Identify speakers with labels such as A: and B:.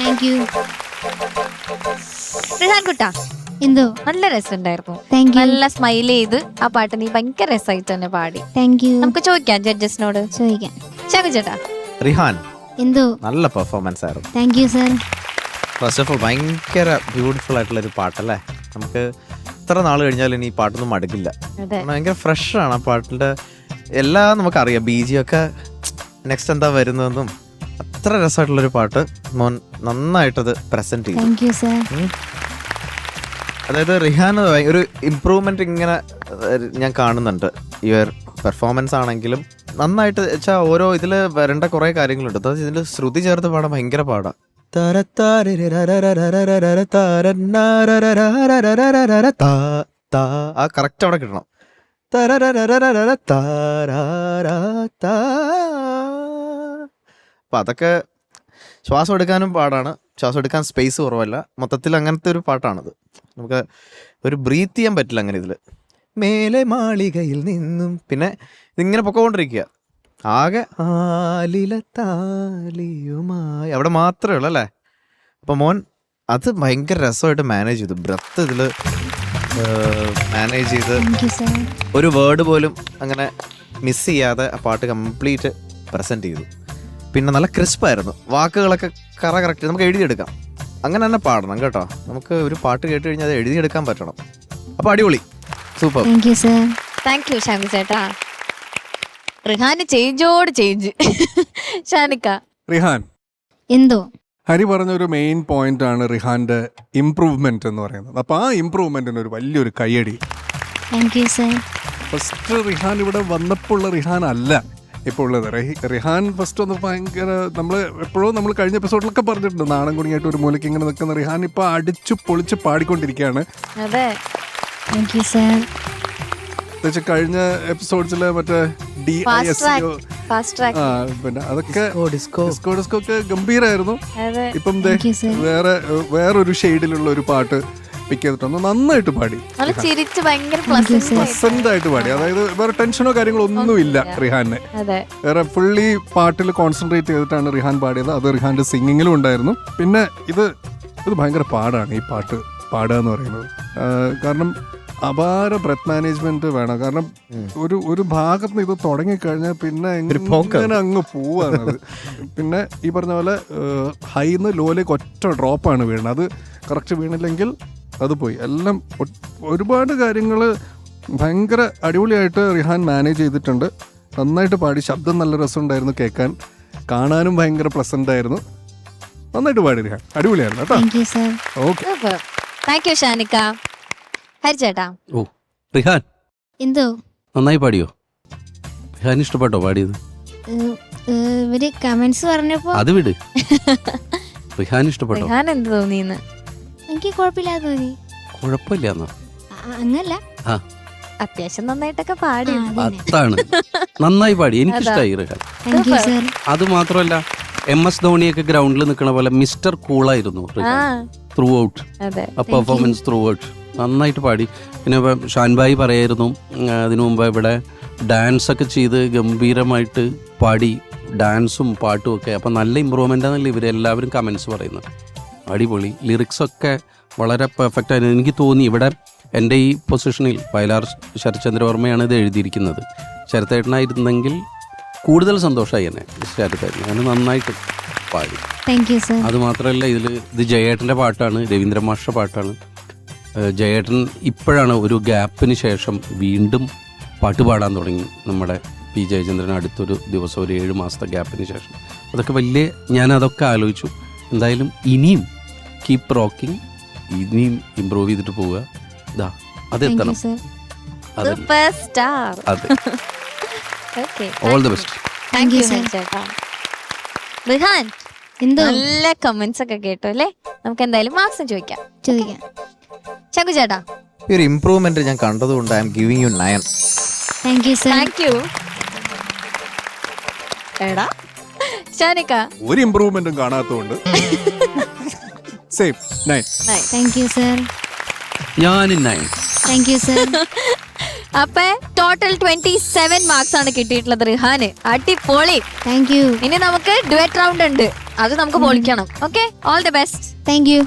A: Thank you.
B: Rihan കുട്ടാ,
A: എന്തോ
B: നല്ല രസമുണ്ടായിരുന്നു.
A: Thank you.
B: നല്ല സ്മൈൽ ചെയ്ത് ആ പാട്ട് നീ ഭയങ്കര രസമായിട്ട് തന്നെ പാടി.
A: Thank you.
B: നമുക്ക് ചോദിക്കാം ജഡ്ജസിനോട്.
A: ചോദിക്കാം.
B: ശാഖു ചേട്ടാ,
C: റിഹാൻ
A: എന്തോ
C: നല്ല പെർഫോമൻസ് ആയിരുന്നു.
A: Thank you sir.
C: First of all ഭയങ്കര ബ്യൂട്ടിഫുൾ ആയിട്ടുള്ളൊരു പാട്ടല്ലേ. നമുക്ക് ഇത്ര നാൾ കഴിഞ്ഞാലും ഇനി ഈ പാട്ടൊന്നും മടുക്കില്ല.
B: അതെ,
C: ഭയങ്കര ഫ്രഷ് ആണ് ആ പാട്ടിൻ്റെ എല്ലാം. നമുക്കറിയാം ബീജി ഒക്കെ നെക്സ്റ്റ് എന്താ വരുന്നതെന്നും. അത്ര രസമായിട്ടുള്ളൊരു പാട്ട് മോൻ നന്നായിട്ടത് പ്രസന്റ് ചെയ്തു.
A: Thank you sir.
C: അതായത് റിഹാൻ ഒരു ഇമ്പ്രൂവ്മെന്റ് ഇങ്ങനെ ഞാൻ കാണുന്നുണ്ട്. ഈ ഒരു പെർഫോമൻസ് ആണെങ്കിലും നന്നായിട്ട് വെച്ചാൽ ഓരോ ഇതിൽ വരേണ്ട കുറേ കാര്യങ്ങളുണ്ട്. അതായത് ഇതിൽ ശ്രുതി ചേർത്ത് പാടാൻ ഭയങ്കര പാടാം. ആ കറക്റ്റ് അവിടെ കിട്ടണം. അപ്പൊ അതൊക്കെ ശ്വാസം എടുക്കാനും പാടാണ്. ശ്വാസം എടുക്കാൻ സ്പേസ് കുറവല്ല. മൊത്തത്തിൽ അങ്ങനത്തെ ഒരു പാട്ടാണിത്. നമുക്ക് ഒരു ബ്രീത്ത് ചെയ്യാൻ പറ്റില്ല അങ്ങനെ ഇതിൽ. മേലെ മാളികയിൽ നിന്നും പിന്നെ ഇതിങ്ങനെ പൊക്കോണ്ടിരിക്കുക. ആകെ ആലിലത്താലിയുമായി അവിടെ മാത്രമേ ഉള്ളൂ അല്ലേ. അപ്പം മോൻ അത് ഭയങ്കര രസമായിട്ട് മാനേജ് ചെയ്തു. ബ്രത്ത് ഇതിൽ മാനേജ് ചെയ്ത്
A: താങ്ക് യു സർ.
C: ഒരു വേർഡ് പോലും അങ്ങനെ മിസ് ചെയ്യാതെ ആ പാട്ട് കംപ്ലീറ്റ് പ്രസൻറ്റ് ചെയ്തു. പിന്നെ നല്ല ക്രിസ്പായിരുന്നു. വാക്കുകളൊക്കെ കറക്റ്റ് നമുക്ക് എഴുതിയെടുക്കാം. അങ്ങനെ തന്നെ പാടണം കേട്ടോ. നമുക്ക് ഒരു പാട്ട് കേട്ട് കഴിഞ്ഞാൽ അത് എഴുതിയെടുക്കാൻ പറ്റണം. അപ്പോൾ അടിപൊളി, super.
A: Thank you sir.
B: Thank you Shakhu ചേട്ടാ. റിഹാന് ചേഞ്ചോട് ചേഞ്ച്. ഷാനിക്ക,
D: റിഹാൻ,
A: എന്തോ
D: ഹരി പറഞ്ഞൊരു മെയിൻ പോയിന്റ് ആണ് റിഹാന്റെ ഇംപ്രൂവ്മെന്റ് എന്ന് പറയുന്നത്. അപ്പോൾ ആ ഇംപ്രൂവ്മെന്റിന് ഒരു വലിയൊരു കയ്യടി.
A: Thank you sir.
D: First Rihan ഇവിടെ വന്നപ്പോൾ ഉള്ള റിഹാൻ അല്ല ഇപ്പോൾ ഉള്ളത്. റിഹാൻ ഫസ്റ്റ് ഒന്ന് ഭയങ്കര നമ്മൾ കഴിഞ്ഞ എപ്പിസോഡിലൊക്കെ പറഞ്ഞിട്ടുണ്ട്, നാണം കുടുങ്ങിയായിട്ട് ഒരു മൂലയ്ക്ക് ഇങ്ങനെ നിൽക്കുന്ന റിഹാൻ ഇപ്പോൾ അടിച്ചു പൊളിച്ച് പാടിക്കൊണ്ടിരിക്കുകയാണ്.
B: അതെ,
A: താങ്ക് യു സർ.
D: പ്രത്യേകിച്ച് കഴിഞ്ഞ എപ്പിസോഡ്സിലെ മറ്റേ DISCO
B: ഫാസ്റ്റ് ട്രാക്ക്.
D: പിന്നെ അതൊക്കെ
C: ഡിസ്കോ
D: ഡിസ്കോ ഒക്കെ ഗംഭീരായിരുന്നു.
B: അതെ,
D: ഇപ്പം
A: Thank you, sir.
D: വേറൊരു ഷെയ്ഡിലുള്ള ഒരു പാട്ട് പിക്ക് ചെയ്തിട്ടുണ്ട്. നന്നായിട്ട് പാടി,
B: നല്ല ചിരിച്ച് ഭയങ്കര
A: Thank you, sir.
D: പ്ലസന്റ് ആയിട്ട് പാടി. അതായത് വേറെ ടെൻഷനോ കാര്യങ്ങളോ ഒന്നുമില്ല റിഹാനെ.
B: അതെ,
D: വേറെ ഫുള്ളി പാട്ടിൽ കോൺസെൻട്രേറ്റ് ചെയ്തിട്ടാണ് റിഹാൻ പാടിയത്. അത് റിഹാന്റെ സിംഗിങ്ങിലും ഉണ്ടായിരുന്നു. പിന്നെ ഇത് ഭയങ്കര പാടാണ് ഈ പാട്ട് പാടുക എന്ന് പറയുന്നത്. കാരണം അപാര ബ്രെത്ത് മാനേജ്മെന്റ് വേണം. കാരണം ഒരു ഭാഗത്ത് നിന്ന് ഇത് തുടങ്ങിക്കഴിഞ്ഞാൽ പിന്നെ എങ്ങനെ അങ്ങ് പോവാണത്. പിന്നെ ഈ പറഞ്ഞ പോലെ ഹൈന്ന് ലോയിലേക്ക് ഒറ്റ ഡ്രോപ്പാണ് വീണത്. അത് കറക്റ്റ് വീണില്ലെങ്കിൽ അത് പോയി. എല്ലാം ഒരുപാട് കാര്യങ്ങൾ ഭയങ്കര അടിപൊളിയായിട്ട് റിഹാൻ മാനേജ് ചെയ്തിട്ടുണ്ട്. നന്നായിട്ട് പാടി. ശബ്ദം നല്ല രസമുണ്ടായിരുന്നു കേൾക്കാൻ. കാണാനും ഭയങ്കര പ്ലസന്റ് ആയിരുന്നു. നന്നായിട്ട് പാടി റിഹാൻ. അടിപൊളിയായിരുന്നു കേട്ടോ.
A: Thank you sir.
D: Okay,
B: super. Thank you ഷാനിക്ക. ഹരി ചേട്ടാ,
E: ഓ റിഹാൻ
A: എന്തോ
E: നന്നായി പാടിയോ? റിഹാൻ ഇഷ്ടപ്പെട്ടോ പാടിയത്?
A: ഇവര് കമന്റ്സ് പറഞ്ഞപ്പോ
E: അത് വിട്. റിഹാൻ ഇഷ്ടപ്പെട്ടോ?
B: റിഹാൻ എന്ത് തോന്നിന്ന്?
A: എനിക്ക് കുഴപ്പമില്ലാതെ തോന്നി.
E: കുഴപ്പമില്ലാന്നോ?
A: അങ്ങല്ല,
E: ആ
B: അത്യാവശ്യം നന്നായിട്ടൊക്കെ പാടി.
E: അതാണ്, നന്നായി പാടി. എനിക്കിഷ്ടമായി റിഹാൻ.
A: Thank you sir.
E: അത് മാത്രമല്ല MS ധോണിയൊക്കെ ഗ്രൗണ്ടിൽ നിൽക്കണ പോലെ മിസ്റ്റർ കൂളായിരുന്നു ത്രൂ ഔട്ട്.
B: അതെ,
E: ആ പെർഫോമൻസ് ത്രൂ ഔട്ട് നന്നായിട്ട് പാടി. പിന്നെ ഷാൻബായി പറയായിരുന്നു അതിനു മുമ്പ് ഇവിടെ ഡാൻസ് ഒക്കെ ചെയ്ത് ഗംഭീരമായിട്ട് പാടി, ഡാൻസും പാട്ടും ഒക്കെ. അപ്പം നല്ല ഇമ്പ്രൂവ്മെൻ്റ് ആണല്ലോ ഇവരെല്ലാവരും കമൻസ് പറയുന്നത്. അടിപൊളി. ലിറിക്സൊക്കെ വളരെ പെർഫെക്റ്റ് ആയിരുന്നു. എനിക്ക് തോന്നി ഇവിടെ എൻ്റെ ഈ പൊസിഷനിൽ വയലാർ ശരത്ചന്ദ്രവർമ്മയാണ് ഇത് എഴുതിയിരിക്കുന്നത്. ശരത്തേട്ടനായിരുന്നെങ്കിൽ കൂടുതൽ സന്തോഷമായി എന്നെ. ശരത്തേട്ടൻ ഞാൻ നന്നായിട്ട് പാടി.
A: Thank you sir.
E: അതുമാത്രമല്ല ഇത് ജയേട്ടൻ്റെ പാട്ടാണ്, രവീന്ദ്ര മാഷ്ട പാട്ടാണ്. ജയേട്ടൻ ഇപ്പോഴാണ് ഒരു ഗ്യാപ്പിന് ശേഷം വീണ്ടും പാട്ട് പാടാൻ തുടങ്ങി. നമ്മുടെ P. ജയചന്ദ്രൻ അടുത്തൊരു ദിവസം ഒരു 7 മാസത്തെ ഗ്യാപ്പിന് ശേഷം. അതൊക്കെ ഞാനതൊക്കെ ആലോചിച്ചു. എന്തായാലും ഇനിയും കീപ്പ് റോക്കിംഗ്, ഇനിയും ഇമ്പ്രൂവ് ചെയ്തിട്ട് പോവുക. ഇതാ അതെത്തണം.
B: Super star.
E: അതെ,
B: okay,
E: all the best.
B: Thank you
A: sir.
B: ചേട്ടാ. റിഹാൻ,
A: എന്തോ
B: നല്ല കമന്റ്സ് ഒക്കെ കേട്ടോ അല്ലേ. നമുക്ക് എന്തായാലും മാർക്സും ചോദിക്കാം.
A: ചോദിക്കാം.
B: ശങ്കു ചേട്ടാ,
C: ഈ ഒരു ഇമ്പ്രൂവ്മെന്റ് ഞാൻ കണ്ടതുകൊണ്ട് I am giving you 9.
A: Thank you sir.
B: Thank you. എടാ ഷാനിക്ക,
D: ഒരു ഇമ്പ്രൂവ്മെന്റും കാണാത്തതുകൊണ്ട് സേഫ് 9.
A: Thank you sir.
E: ഞാൻ 9.
A: Thank you sir.
B: അപ്പൊ ടോട്ടൽ 27 മാർക്സ് ആണ് കിട്ടിയിട്ടുള്ളത് റിഹാന്. അടിപൊളി.
A: Thank you.
B: ഇനി നമുക്ക് ഡുവറ്റ് റൗണ്ട് ഉണ്ട്. അത് നമുക്ക് പൊളിക്കണം. Okay, all the best.
A: Thank U.